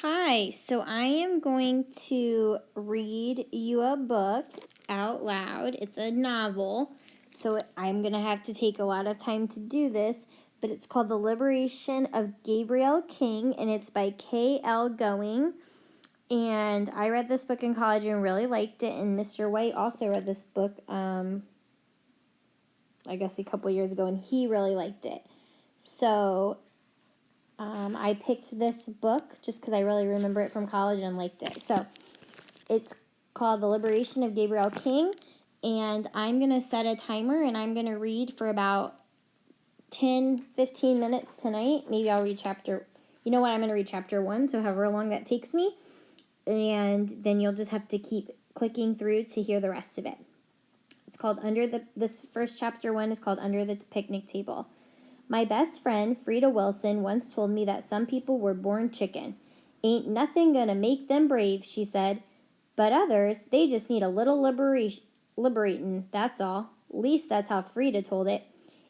Hi, so I am going to read you a book out loud. It's a novel, so I'm going to have to take a lot of time to do this, but it's called The Liberation of Gabriel King, and it's by K.L. Going. And I read this book in college and really liked it, and Mr. White also read this book, I guess a couple years ago, and he really liked it. So I picked this book just because I really remember it from college and liked it. So it's called The Liberation of Gabriel King, and I'm going to set a timer, and I'm going to read for about 10-15 minutes tonight. Maybe I'll read chapter, I'm going to read chapter 1, so however long that takes me, and then you'll just have to keep clicking through to hear the rest of it. It's called this first chapter 1 is called Under the Picnic Table. My best friend, Frida Wilson, once told me that some people were born chicken. Ain't nothing gonna make them brave, she said. But others, they just need a little liberatin', that's all. Least that's how Frida told it.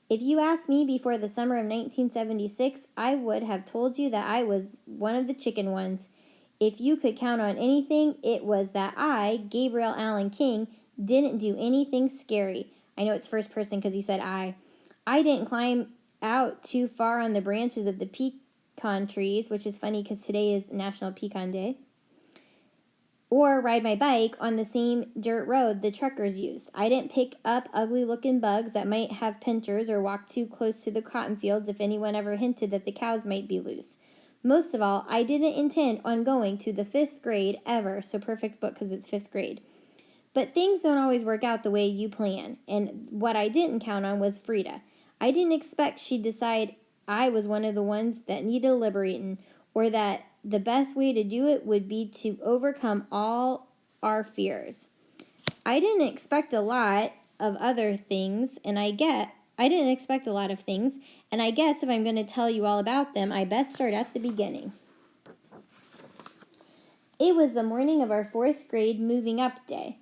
If you asked me before the summer of 1976, I would have told you that I was one of the chicken ones. If you could count on anything, it was that I, Gabriel Allen King, didn't do anything scary. I know it's first person because he said I. I didn't climb out too far on the branches of the pecan trees, which is funny because today is National Pecan Day, or ride my bike on the same dirt road the truckers use. I didn't pick up ugly-looking bugs that might have pincers or walk too close to the cotton fields if anyone ever hinted that the cows might be loose. Most of all, I didn't intend on going to the 5th grade ever, so perfect book because it's 5th grade. But things don't always work out the way you plan, and what I didn't count on was Frida. I didn't expect she'd decide I was one of the ones that needed liberating, or that the best way to do it would be to overcome all our fears. I didn't expect a lot of other things, I didn't expect a lot of things, and I guess if I'm going to tell you all about them, I best start at the beginning. It was the morning of our 4th grade moving up day,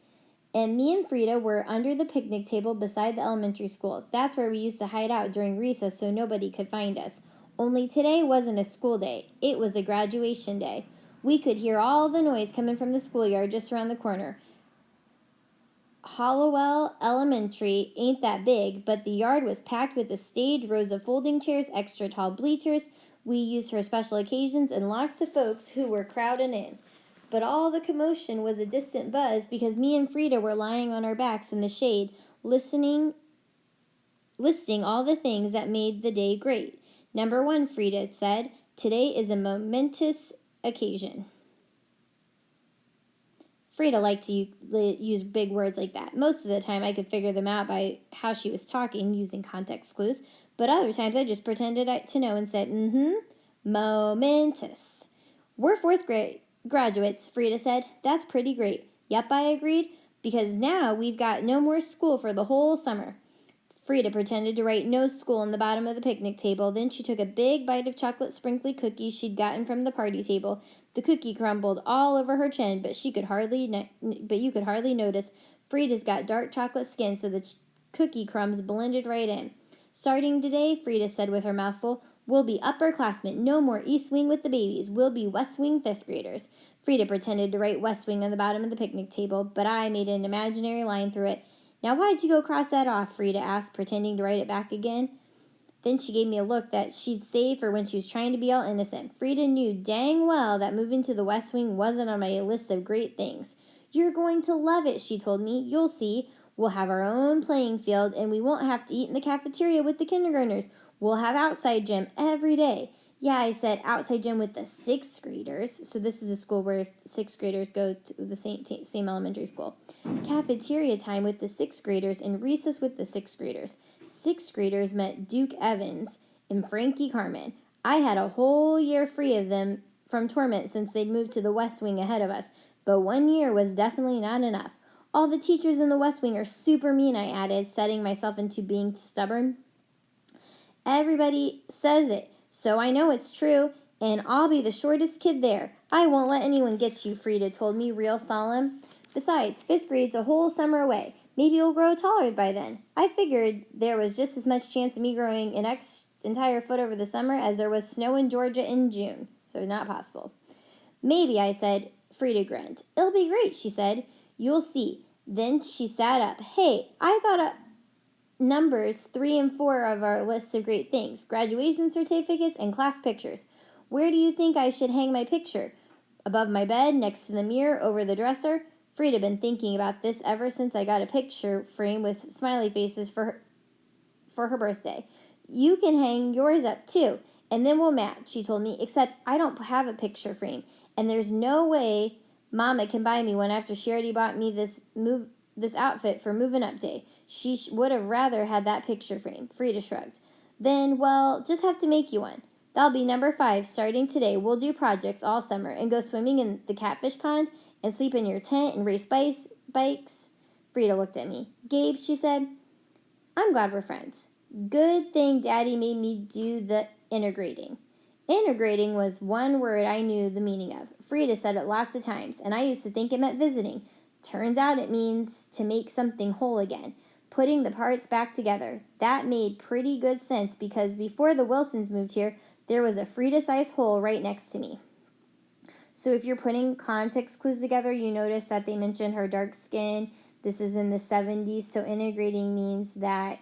and me and Frida were under the picnic table beside the elementary school. That's where we used to hide out during recess so nobody could find us. Only today wasn't a school day. It was a graduation day. We could hear all the noise coming from the schoolyard just around the corner. Hollowell Elementary ain't that big, but the yard was packed with a stage, rows of folding chairs, extra tall bleachers we used for special occasions, and lots of folks who were crowding in. But all the commotion was a distant buzz because me and Frida were lying on our backs in the shade, listing all the things that made the day great. Number 1, Frida said, today is a momentous occasion. Frida liked to use big words like that. Most of the time I could figure them out by how she was talking using context clues, but other times I just pretended to know and said, momentous. We're 4th grade graduates, Frida said. That's pretty great. Yep, I agreed, because now we've got no more school for the whole summer. Frida pretended to write no school on the bottom of the picnic table. Then she took a big bite of chocolate sprinkly cookies she'd gotten from the party table. The cookie crumbled all over her chin, but you could hardly notice. Frida's got dark chocolate skin, so the cookie crumbs blended right in. Starting today, Frida said with her mouth full, we'll be upperclassmen. No more East Wing with the babies. We'll be West Wing 5th graders. Frida pretended to write West Wing on the bottom of the picnic table, but I made an imaginary line through it. Now why'd you go cross that off? Frida asked, pretending to write it back again. Then she gave me a look that she'd saved for when she was trying to be all innocent. Frida knew dang well that moving to the West Wing wasn't on my list of great things. You're going to love it, she told me. You'll see. We'll have our own playing field, and we won't have to eat in the cafeteria with the kindergartners. We'll have outside gym every day. Yeah, I said outside gym with the 6th graders. So this is a school where 6th graders go to the same elementary school. Cafeteria time with the 6th graders and recess with the 6th graders. 6th graders met Duke Evans and Frankie Carmen. I had a whole year free of them from torment since they'd moved to the West Wing ahead of us, but 1 year was definitely not enough. All the teachers in the West Wing are super mean, I added, setting myself into being stubborn. Everybody says it, so I know it's true, and I'll be the shortest kid there. I won't let anyone get you, Frida told me, real solemn. Besides, 5th grade's a whole summer away. Maybe you'll grow taller by then. I figured there was just as much chance of me growing an entire foot over the summer as there was snow in Georgia in June, so not possible. Maybe, I said. Frida grinned. It'll be great, she said. You'll see. Then she sat up. Hey, I thought up numbers 3 and 4 of our list of great things. Graduation certificates and class pictures. Where do you think I should hang my picture? Above my bed, next to the mirror, over the dresser? Frida been thinking about this ever since I got a picture frame with smiley faces for her birthday. You can hang yours up too, and then we'll match, she told me, except I don't have a picture frame, and there's no way Mama can buy me one after she already bought me this outfit for moving up day. She would have rather had that picture frame. Frida shrugged. Then, well, just have to make you one. That'll be number 5, starting today. We'll do projects all summer and go swimming in the catfish pond and sleep in your tent and race bikes. Frida looked at me. Gabe, she said, I'm glad we're friends. Good thing Daddy made me do the integrating. Integrating was one word I knew the meaning of. Frida said it lots of times, and I used to think it meant visiting. Turns out it means to make something whole again, putting the parts back together. That made pretty good sense because before the Wilsons moved here, there was a Frida-sized hole right next to me. So if you're putting context clues together, you notice that they mentioned her dark skin. This is in the 70s, so integrating means that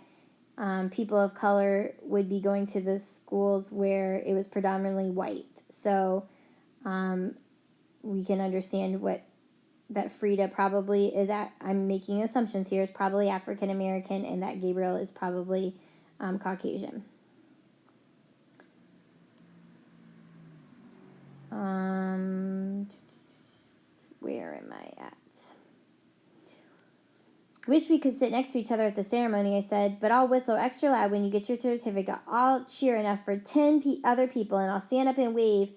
people of color would be going to the schools where it was predominantly white. So we can understand that Frida probably is I'm making assumptions here, is probably African American, and that Gabriel is probably Caucasian. Where am I at? Wish we could sit next to each other at the ceremony, I said, but I'll whistle extra loud when you get your certificate. I'll cheer enough for 10 other people, and I'll stand up and wave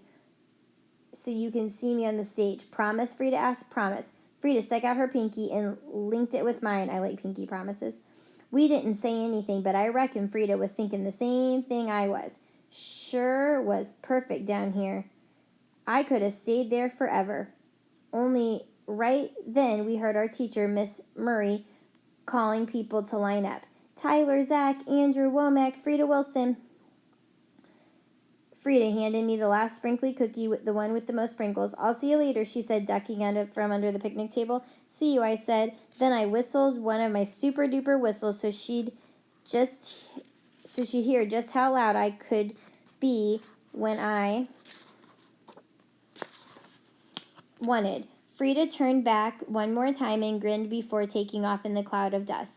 so you can see me on the stage. Promise? Frida asked. Promise. Frida stuck out her pinky and linked it with mine. I like pinky promises. We didn't say anything, but I reckon Frida was thinking the same thing I was. Sure was perfect down here. I could have stayed there forever. Only right then we heard our teacher, Miss Murray, calling people to line up. Tyler, Zach, Andrew, Womack, Frida Wilson. Frida handed me the last sprinkly cookie, the one with the most sprinkles. I'll see you later, she said, ducking from under the picnic table. See you, I said. Then I whistled one of my super-duper whistles so she'd hear just how loud I could be when I wanted. Frida turned back one more time and grinned before taking off in the cloud of dust.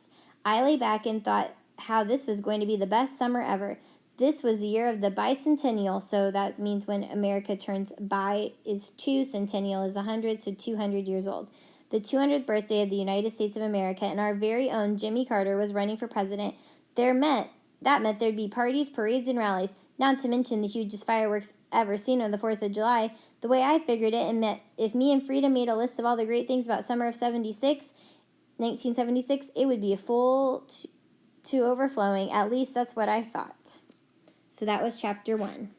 I lay back and thought how this was going to be the best summer ever. This was the year of the bicentennial, so that means when America turns bi is 2, centennial is 100, so 200 years old. The 200th birthday of the United States of America, and our very own Jimmy Carter was running for president. That meant there'd be parties, parades, and rallies, not to mention the hugest fireworks ever seen on the 4th of July. The way I figured it, and meant if me and Frida made a list of all the great things about summer of 1976, it would be a full to overflowing. At least that's what I thought. So that was chapter 1.